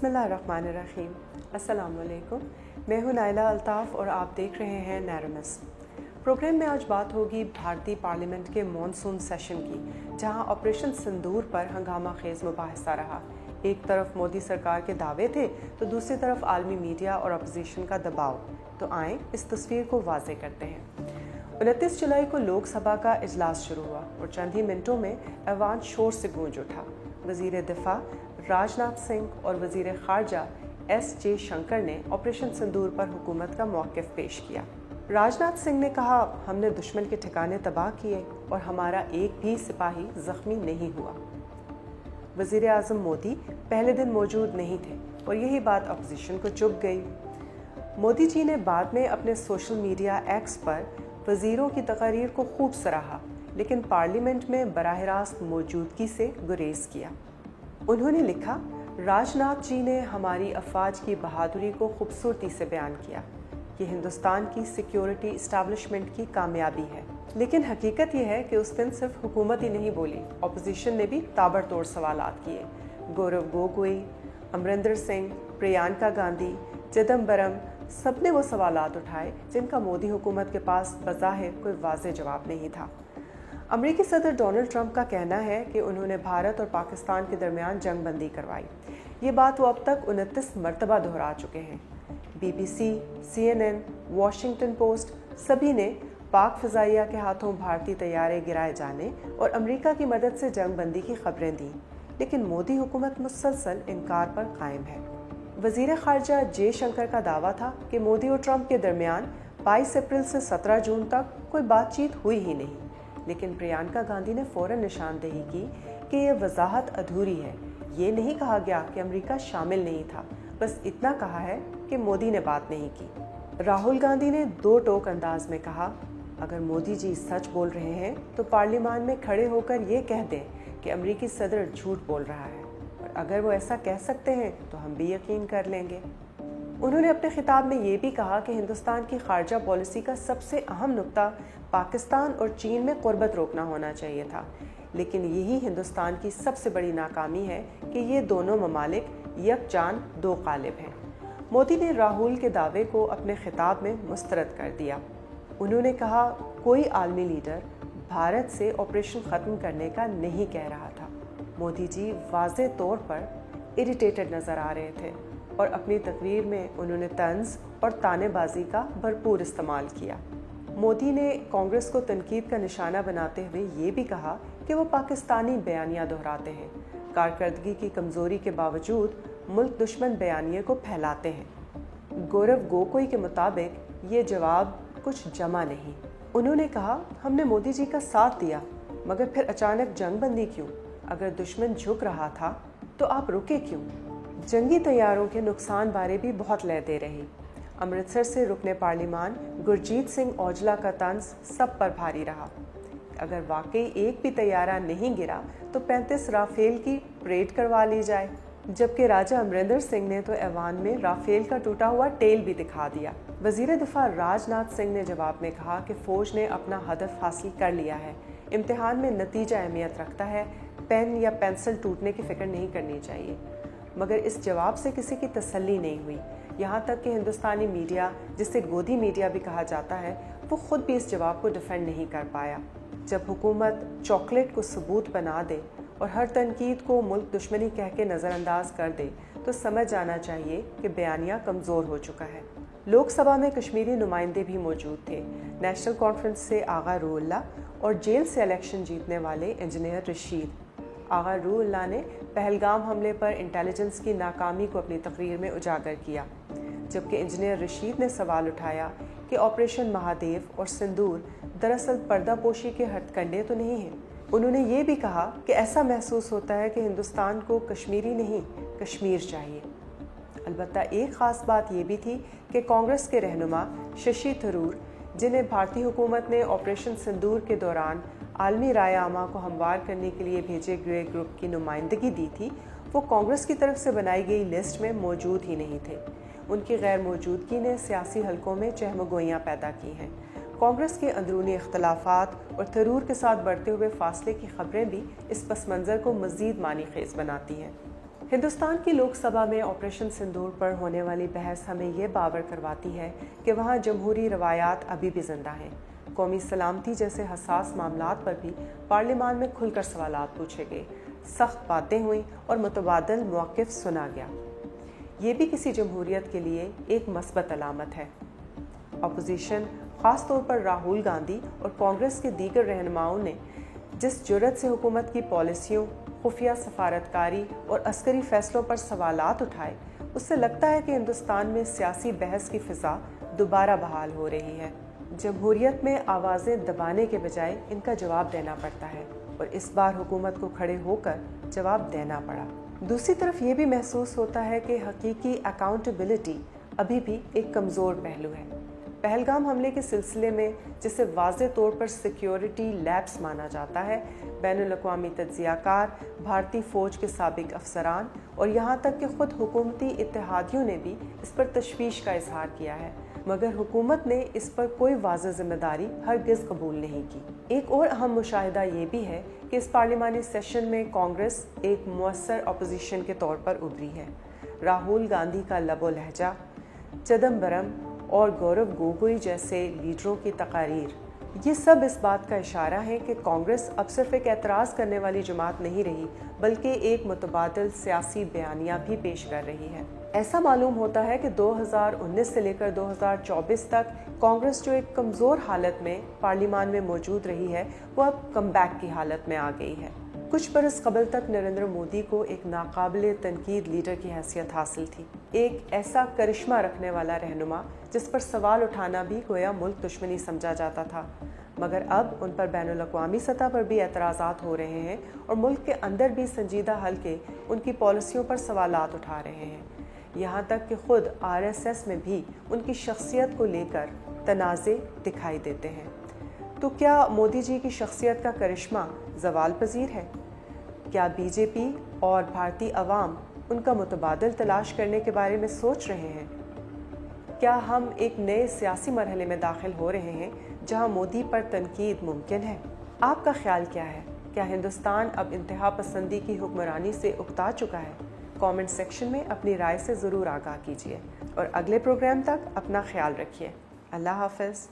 بسم اللہ الرحمن الرحیم۔ السلام علیکم، میں ہوں نائلہ الطاف اور آپ دیکھ رہے ہیں نیرمس۔ پروگرام میں آج بات ہوگی بھارتی پارلیمنٹ کے مانسون سیشن کی، جہاں آپریشن سندور پر ہنگامہ خیز مباحثہ رہا۔ ایک طرف مودی سرکار کے دعوے تھے تو دوسری طرف عالمی میڈیا اور اپوزیشن کا دباؤ۔ تو آئیں اس تصویر کو واضح کرتے ہیں۔ 29 جولائی کو لوک سبھا کا اجلاس شروع ہوا اور چند ہی منٹوں میں ایوان شور سے گونج اٹھا۔ وزیر دفاع راج ناتھ سنگھ اور وزیر خارجہ ایس جے شنکر نے آپریشن سندور پر حکومت کا موقف پیش کیا۔ راج ناتھ سنگھ نے کہا، ہم نے دشمن کے ٹھکانے تباہ کیے اور ہمارا ایک بھی سپاہی زخمی نہیں ہوا۔ وزیر اعظم مودی پہلے دن موجود نہیں تھے اور یہی بات اپوزیشن کو چبھ گئی۔ مودی جی نے بعد میں اپنے سوشل میڈیا ایکس پر وزیروں کی تقاریر کو خوب سراہا، لیکن پارلیمنٹ میں براہ راست موجودگی سے گریز کیا۔ انہوں نے لکھا، راج ناتھ جی نے ہماری افواج کی بہادری کو خوبصورتی سے بیان کیا۔ یہ ہندوستان کی سیکیورٹی اسٹیبلشمنٹ کی کامیابی ہے۔ لیکن حقیقت یہ ہے کہ اس دن صرف حکومت ہی نہیں بولی، اپوزیشن نے بھی تابڑ توڑ سوالات کیے۔ گورو گوگوئی، امریندر سنگھ، پریانکا گاندھی، چدمبرم، سب نے وہ سوالات اٹھائے جن کا مودی حکومت کے پاس بظاہر کوئی واضح جواب نہیں تھا۔ امریکی صدر ڈونلڈ ٹرمپ کا کہنا ہے کہ انہوں نے بھارت اور پاکستان کے درمیان جنگ بندی کروائی۔ یہ بات وہ اب تک 29 مرتبہ دہرا چکے ہیں۔ B B C, CNN، Washington Post سبھی نے پاک فضائیہ کے ہاتھوں بھارتی طیارے گرائے جانے اور امریکہ کی مدد سے جنگ بندی کی خبریں دیں، لیکن مودی حکومت مسلسل انکار پر قائم ہے۔ وزیر خارجہ جے شنکر کا دعویٰ تھا کہ مودی اور ٹرمپ کے درمیان 22 اپریل سے 17 جون تک کوئی بات چیت ہوئی ہی نہیں، لیکن پریانکا گاندھی نے فوراً نشاندہی کی کہ یہ وضاحت ادھوری ہے۔ یہ نہیں کہا گیا کہ امریکہ شامل نہیں تھا، بس اتنا کہا ہے کہ مودی نے بات نہیں کی۔ راہل گاندھی نے دو ٹوک انداز میں کہا، اگر مودی جی سچ بول رہے ہیں تو پارلیمان میں کھڑے ہو کر یہ کہہ دیں کہ امریکی صدر جھوٹ بول رہا ہے، اور اگر وہ ایسا کہہ سکتے ہیں تو ہم بھی یقین کر لیں گے۔ انہوں نے اپنے خطاب میں یہ بھی کہا کہ ہندوستان کی خارجہ پالیسی کا سب سے اہم نقطہ پاکستان اور چین میں قربت روکنا ہونا چاہیے تھا، لیکن یہی ہندوستان کی سب سے بڑی ناکامی ہے کہ یہ دونوں ممالک یک جان دو قالب ہیں۔ مودی نے راہل کے دعوے کو اپنے خطاب میں مسترد کر دیا۔ انہوں نے کہا، کوئی عالمی لیڈر بھارت سے آپریشن ختم کرنے کا نہیں کہہ رہا تھا۔ مودی جی واضح طور پر اریٹیٹڈ نظر آ رہے تھے اور اپنی تقریر میں انہوں نے طنز اور طعنے بازی کا بھرپور استعمال کیا۔ مودی نے کانگریس کو تنقید کا نشانہ بناتے ہوئے یہ بھی کہا کہ وہ پاکستانی بیانیہ دہراتے ہیں، کارکردگی کی کمزوری کے باوجود ملک دشمن بیانیے کو پھیلاتے ہیں۔ گورو گوگوئی کے مطابق یہ جواب کچھ جمع نہیں۔ انہوں نے کہا، ہم نے مودی جی کا ساتھ دیا، مگر پھر اچانک جنگ بندی کیوں؟ اگر دشمن جھک رہا تھا تو آپ رکے کیوں؟ جنگی طیاروں کے نقصان بارے بھی بہت لے دے رہی۔ امرتسر سے رکن پارلیمان گرجیت سنگھ اوجلا کا طنز سب پر بھاری رہا۔ اگر واقعی ایک بھی طیارہ نہیں گرا تو 35 رافیل کی پریڈ کروا لی جائے، جبکہ راجہ امریندر سنگھ نے تو ایوان میں رافیل کا ٹوٹا ہوا ٹیل بھی دکھا دیا۔ وزیر دفاع راج ناتھ سنگھ نے جواب میں کہا کہ فوج نے اپنا ہدف حاصل کر لیا ہے، امتحان میں نتیجہ اہمیت رکھتا ہے، پین یا پینسل ٹوٹنے کی فکر نہیں کرنی چاہیے۔ مگر اس جواب سے کسی کی تسلی نہیں ہوئی، یہاں تک کہ ہندوستانی میڈیا، جسے گودی میڈیا بھی کہا جاتا ہے، وہ خود بھی اس جواب کو ڈیفینڈ نہیں کر پایا۔ جب حکومت چاکلیٹ کو ثبوت بنا دے اور ہر تنقید کو ملک دشمنی کہہ کے نظر انداز کر دے تو سمجھ جانا چاہیے کہ بیانیہ کمزور ہو چکا ہے۔ لوک سبھا میں کشمیری نمائندے بھی موجود تھے۔ نیشنل کانفرنس سے آغا روح اللہ اور جیل سے الیکشن جیتنے والے انجینئر رشید۔ آغا روح اللہ نے پہلگام حملے پر انٹیلیجنس کی ناکامی کو اپنی تقریر میں اجاگر کیا، جبکہ انجینئر رشید نے سوال اٹھایا کہ آپریشن مہادیو اور سندور دراصل پردہ پوشی کے ہتھ کنڈے تو نہیں ہیں۔ انہوں نے یہ بھی کہا کہ ایسا محسوس ہوتا ہے کہ ہندوستان کو کشمیری نہیں، کشمیر چاہیے۔ البتہ ایک خاص بات یہ بھی تھی کہ کانگریس کے رہنما ششی تھرور، جنہیں بھارتی حکومت نے آپریشن سندور کے دوران عالمی رائے عامہ کو ہموار کرنے کے لیے بھیجے گئے گروپ کی نمائندگی دی تھی، وہ کانگریس کی طرف سے بنائی گئی لسٹ میں موجود ہی نہیں تھے۔ ان کی غیر موجودگی نے سیاسی حلقوں میں چہمگوئیاں پیدا کی ہیں۔ کانگریس کے اندرونی اختلافات اور تھرور کے ساتھ بڑھتے ہوئے فاصلے کی خبریں بھی اس پس منظر کو مزید معنی خیز بناتی ہیں۔ ہندوستان کی لوک سبھا میں آپریشن سندور پر ہونے والی بحث ہمیں یہ باور کرواتی ہے کہ وہاں جمہوری روایات ابھی بھی زندہ ہیں۔ قومی سلامتی جیسے حساس معاملات پر بھی پارلیمان میں کھل کر سوالات پوچھے گئے، سخت باتیں ہوئیں اور متبادل موقف سنا گیا۔ یہ بھی کسی جمہوریت کے لیے ایک مثبت علامت ہے۔ اپوزیشن، خاص طور پر راہل گاندھی اور کانگریس کے دیگر رہنماؤں نے جس جرأت سے حکومت کی پالیسیوں، خفیہ سفارتکاری اور عسکری فیصلوں پر سوالات اٹھائے، اس سے لگتا ہے کہ ہندوستان میں سیاسی بحث کی فضا دوبارہ بحال ہو رہی ہے۔ جمہوریت میں آوازیں دبانے کے بجائے ان کا جواب دینا پڑتا ہے، اور اس بار حکومت کو کھڑے ہو کر جواب دینا پڑا۔ دوسری طرف یہ بھی محسوس ہوتا ہے کہ حقیقی اکاؤنٹیبلٹی ابھی بھی ایک کمزور پہلو ہے۔ پہلگام حملے کے سلسلے میں، جسے واضح طور پر سیکیورٹی لیپس مانا جاتا ہے، بین الاقوامی تجزیہ کار، بھارتی فوج کے سابق افسران اور یہاں تک کہ خود حکومتی اتحادیوں نے بھی اس پر تشویش کا اظہار کیا ہے، مگر حکومت نے اس پر کوئی واضح ذمہ داری ہرگز قبول نہیں کی۔ ایک اور اہم مشاہدہ یہ بھی ہے کہ اس پارلیمانی سیشن میں کانگریس ایک مؤثر اپوزیشن کے طور پر ابھری ہے۔ راہل گاندھی کا لب و لہجہ، چدمبرم اور گورو گوگوئی جیسے لیڈروں کی تقاریر، یہ سب اس بات کا اشارہ ہے کہ کانگریس اب صرف ایک اعتراض کرنے والی جماعت نہیں رہی، بلکہ ایک متبادل سیاسی بیانیہ بھی پیش کر رہی ہے۔ ایسا معلوم ہوتا ہے کہ 2019 سے لے کر 2024 تک کانگریس جو ایک کمزور حالت میں پارلیمان میں موجود رہی ہے، وہ اب کم بیک کی حالت میں آ گئی ہے۔ کچھ برس قبل تک نریندر مودی کو ایک ناقابل تنقید لیڈر کی حیثیت حاصل تھی، ایک ایسا کرشمہ رکھنے والا رہنما جس پر سوال اٹھانا بھی گویا ملک دشمنی سمجھا جاتا تھا، مگر اب ان پر بین الاقوامی سطح پر بھی اعتراضات ہو رہے ہیں اور ملک کے اندر بھی سنجیدہ حلقے ان کی پالیسیوں پر سوالات اٹھا رہے ہیں۔ یہاں تک کہ خود RSS میں بھی ان کی شخصیت کو لے کر تنازع دکھائی دیتے ہیں۔ تو کیا مودی جی کی شخصیت کا کرشمہ زوال پذیر ہے؟ کیا BJP اور بھارتی عوام ان کا متبادل تلاش کرنے کے بارے میں سوچ رہے ہیں؟ کیا ہم ایک نئے سیاسی مرحلے میں داخل ہو رہے ہیں جہاں مودی پر تنقید ممکن ہے؟ آپ کا خیال کیا ہے؟ کیا ہندوستان اب انتہا پسندی کی حکمرانی سے اکتا چکا ہے؟ کامنٹ سیکشن میں اپنی رائے سے ضرور آگاہ کیجیے، اور اگلے پروگرام تک اپنا خیال رکھیے۔ اللہ حافظ۔